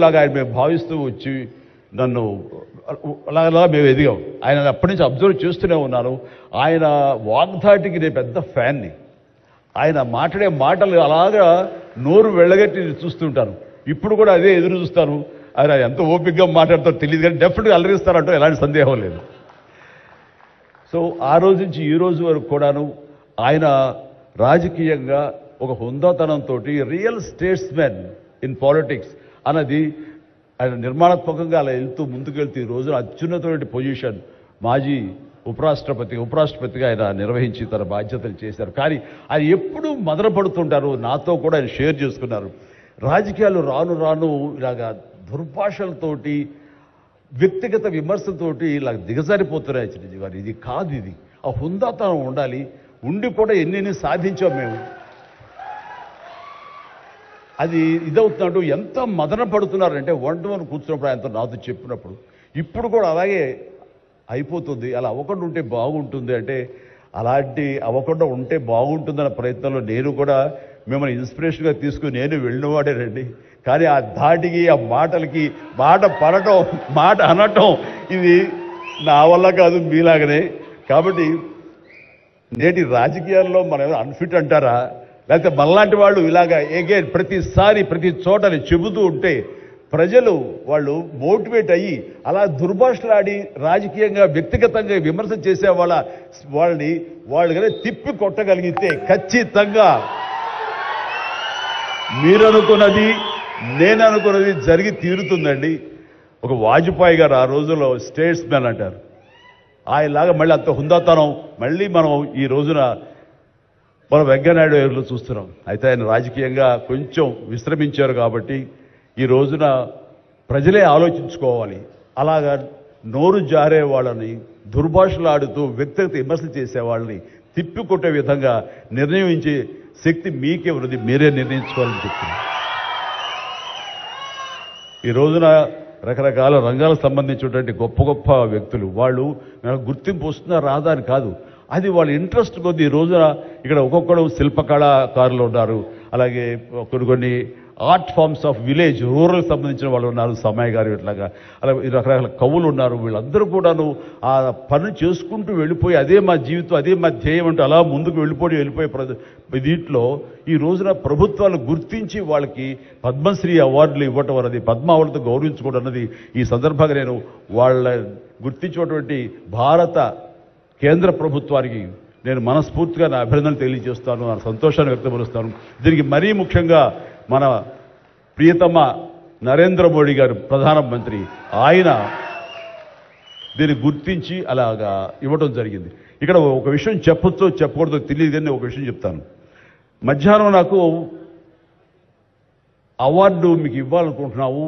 లాగా ఆయన మేము భావిస్తూ వచ్చి నన్ను అలాగా మేము ఎదిగాం. ఆయన అప్పటి నుంచి అబ్జర్వ్ చేస్తూనే ఉన్నాను. ఆయన వాగ్ధాటికి నేను పెద్ద ఫ్యాన్ని. ఆయన మాట్లాడే మాటలు అలాగా నోరు వెళ్ళగట్టి చూస్తుంటాను. ఇప్పుడు కూడా అదే ఎదురు చూస్తాను. ఆయన ఎంత ఓపికగా మాట్లాడతారో తెలియదు, కానీ డెఫినెట్గా అలరిస్తారంటూ ఎలాంటి సందేహం లేదు. సో ఆ రోజు నుంచి ఈ రోజు వరకు కూడాను ఆయన రాజకీయంగా ఒక హుందాతనంతో రియల్ స్టేట్స్మెన్ ఇన్ పాలిటిక్స్ అన్నది ఆయన నిర్మాణాత్మకంగా అలా ముందుకెళ్తూ ఈ రోజున అత్యున్నతమైన పొజిషన్ మాజీ ఉపరాష్ట్రపతిగా ఆయన నిర్వహించి తన బాధ్యతలు చేశారు. కానీ ఆయన ఎప్పుడూ మదనపడుతుంటారు. నాతో కూడా ఆయన షేర్ చేసుకున్నారు. రాజకీయాలు రాను రాను ఇలాగా దుర్భాషలతోటి వ్యక్తిగత విమర్శతోటి ఇలా దిగజారిపోతున్నాయి చిరంజీవి గారు. ఇది కాదు, ఇది ఆ హుందాతనం ఉండాలి. ఉండి కూడా ఎన్ని సాధించాం మేము. అది ఇదవుతున్నట్టు ఎంత మదన పడుతున్నారంటే వన్ కూర్చున్నప్పుడు ఆయనతో నాతో చెప్పినప్పుడు ఇప్పుడు కూడా అలాగే అయిపోతుంది. అలా అవ్వకుండా ఉంటే బాగుంటుంది అంటే అలాంటి అవ్వకుండా ఉంటే బాగుంటుందన్న ప్రయత్నంలో నేను కూడా మిమ్మల్ని ఇన్స్పిరేషన్గా తీసుకుని నేను వెళ్ళినవాడేనండి. కానీ ఆ ధాటికి ఆ మాటలకి మాట పడటం మాట అనటం ఇది నా వల్ల కాదు, మీలాగనే. కాబట్టి నేటి రాజకీయాల్లో మనం అన్ఫిట్ అంటారా, లేకపోతే మనలాంటి వాళ్ళు ఇలాగా ఎగైన్ ప్రతిసారి ప్రతి చోటని చెబుతూ ఉంటే ప్రజలు వాళ్ళు మోటివేట్ అయ్యి అలా దుర్భాషలాడి రాజకీయంగా వ్యక్తిగతంగా విమర్శ చేసే వాళ్ళని కానీ తిప్పి కొట్టగలిగితే ఖచ్చితంగా మీరనుకున్నది నేననుకున్నది జరిగి తీరుతుందండి. ఒక వాజ్పేయి గారు ఆ రోజుల్లో స్టేట్స్ మ్యాన్ అంటారు. ఆయనలాగా మళ్ళీ అంత హుందాతనం మళ్ళీ మనం ఈ రోజున మనం వెంకయ్యనాయుడు గారిలో చూస్తున్నాం. అయితే ఆయన రాజకీయంగా కొంచెం విశ్రమించారు కాబట్టి ఈ రోజున ప్రజలే ఆలోచించుకోవాలి. అలాగా నోరు జారే వాళ్ళని దుర్భాషలాడుతూ వ్యక్తిగత విమర్శలు చేసే వాళ్ళని తిప్పికొట్టే విధంగా నిర్ణయించే శక్తి మీకే ఉన్నది, మీరే నిర్ణయించుకోవాలని చెప్తున్నారు. ఈ రోజున రకరకాల రంగాలకు సంబంధించినటువంటి గొప్ప గొప్ప వ్యక్తులు వాళ్ళు గుర్తింపు వస్తుందా రాదా అని కాదు, అది వాళ్ళ ఇంట్రెస్ట్ కొద్ది. ఈ రోజున ఇక్కడ ఒక్కొక్కడు శిల్పకళాకారులు ఉన్నారు, అలాగే కొన్ని art forms of village rural సంబంధించిన వాళ్ళు ఉన్నారు, సమయ గారు ఇట్లాగా అలాగే రకరకాల కవులు ఉన్నారు. వీళ్ళందరూ కూడాను ఆ పని చేసుకుంటూ వెళ్ళిపోయి అదే మా జీవితం అదే మా ధ్యేయం అంటూ అలా ముందుకు వెళ్ళిపోయే దీంట్లో ఈ రోజున ప్రభుత్వాలు గుర్తించి వాళ్ళకి పద్మశ్రీ అవార్డులు ఇవ్వటం అన్నది, పద్మ అవార్డుతో గౌరవించుకోవడం అన్నది ఈ సందర్భంగా నేను వాళ్ళ గుర్తించినటువంటి భారత కేంద్ర ప్రభుత్వానికి నేను మనస్ఫూర్తిగా నా అభినందనలు తెలియజేస్తాను, నా సంతోషాన్ని వ్యక్తపరుస్తాను. దీనికి మరీ ముఖ్యంగా మన ప్రియతమ నరేంద్ర మోడీ గారు ప్రధానమంత్రి, ఆయన దీన్ని గుర్తించి అలాగా ఇవ్వడం జరిగింది. ఇక్కడ ఒక విషయం చెప్పొచ్చో చెప్పకూడదో తెలియదు, కానీ ఒక విషయం చెప్తాను. మధ్యాహ్నం నాకు అవార్డు మీకు ఇవ్వాలనుకుంటున్నాము,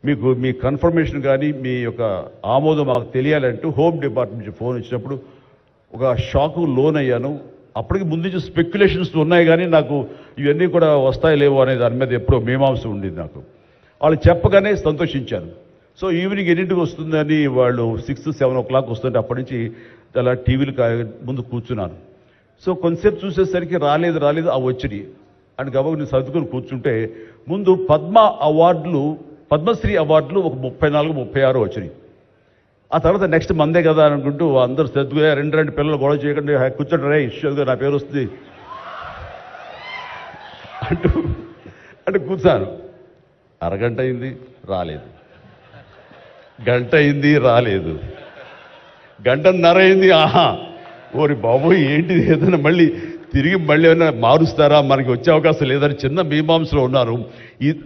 మీకు మీ కన్ఫర్మేషన్ కానీ మీ యొక్క ఆమోదం మాకు తెలియాలంటూ హోమ్ డిపార్ట్మెంట్ నుంచి ఫోన్ ఇచ్చినప్పుడు ఒక షాకు లోన్ అయ్యాను. అప్పటికి ముందు నుంచి స్పెక్యులేషన్స్ ఉన్నాయి, కానీ నాకు ఇవన్నీ కూడా వస్తాయి లేవు అనే దాని మీద ఎప్పుడో మీమాంస ఉండేది నాకు. వాళ్ళు చెప్పగానే సంతోషించాను. సో ఈవినింగ్ ఎన్నింటికి వస్తుందని వాళ్ళు 6-7 o'clock వస్తుంటే అప్పటి నుంచి అలా టీవీలు ముందు కూర్చున్నాను. సో కొంతసేపు చూసేసరికి రాలేదు ఆ వచ్చినాయి అని గబగ నేను సర్దుకొని కూర్చుంటే ముందు పద్మశ్రీ అవార్డులు ఒక 34-36 వచ్చినాయి. ఆ తర్వాత నెక్స్ట్ మందే కదా అనుకుంటూ అందరూ శ్రద్ధగా రెండు పిల్లలు గొడవ చేయకుండా కూర్చోండి రే ఇష్యూగా నా పేరు వస్తుంది అంటే కూర్చాను. అరగంట అయింది రాలేదు, గంట అయింది రాలేదు, గంటన్నర అయింది. ఓరి బాబోయ్ ఏంటిది, ఏదైనా మళ్ళీ ఏమైనా మారుస్తారా, మనకి వచ్చే అవకాశం లేదని చిన్న మీమాంసలో ఉన్నారు.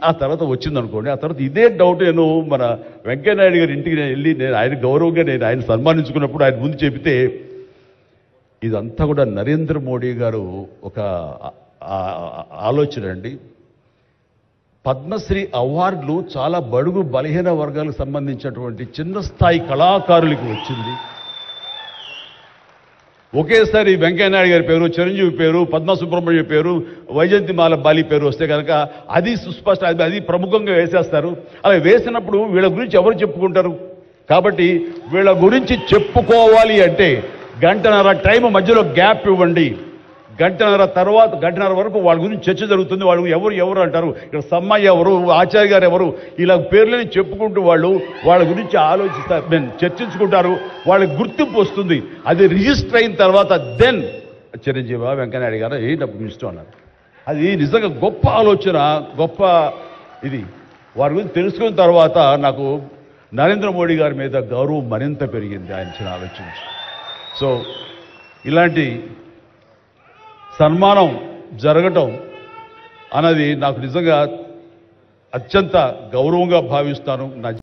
ఆ తర్వాత వచ్చిందనుకోండి. ఆ తర్వాత ఇదే డౌట్ నేను మన వెంకయ్యనాయుడు గారి ఇంటికి వెళ్ళి నేను ఆయన గౌరవంగా ఆయన సన్మానించుకున్నప్పుడు ఆయన ముందు చెబితే ఇదంతా కూడా నరేంద్ర మోడీ గారు ఒక ఆలోచన అండి. పద్మశ్రీ అవార్డులు చాలా బడుగు బలహీన వర్గాలకు సంబంధించినటువంటి చిన్న స్థాయి కళాకారులకి వచ్చింది. ఒకేసారి వెంకయ్యనాయుడు గారి పేరు, చిరంజీవి పేరు, పద్మ సుబ్రహ్మణ్యం పేరు, వైజయంతిమాల బాలి పేరు వస్తే కనుక అది సుస్పష్ట, అది ప్రముఖంగా వేసేస్తారు. అలా వేసినప్పుడు వీళ్ళ గురించి ఎవరు చెప్పుకుంటారు? కాబట్టి వీళ్ళ గురించి చెప్పుకోవాలి అంటే 1.5 గంట టైం మధ్యలో గ్యాప్ ఇవ్వండి. గంటన్నర వరకు వాళ్ళ గురించి చర్చ జరుగుతుంది. వాళ్ళు ఎవరు అంటారు, ఇక్కడ సమ్మయ్య ఎవరు, ఆచార్య గారు ఎవరు, ఇలా పేర్లని చెప్పుకుంటూ వాళ్ళ గురించి ఆలోచిస్తారు, చర్చించుకుంటారు. వాళ్ళకి గుర్తింపు వస్తుంది. అది రిజిస్టర్ అయిన తర్వాత దెన్ చిరంజీవి వెంకయ్యనాయుడు గారు ఏంటప్పుడు ఇష్టం అన్నారు. అది నిజంగా గొప్ప ఆలోచన, గొప్ప ఇది. వారి గురించి తెలుసుకున్న తర్వాత నాకు నరేంద్ర మోడీ గారి మీద గౌరవం మరింత పెరిగింది ఆయన ఆలోచించి. సో ఇలాంటి సన్మానం జరగటం అన్నది నాకు నిజంగా అత్యంత గౌరవంగా భావిస్తాను.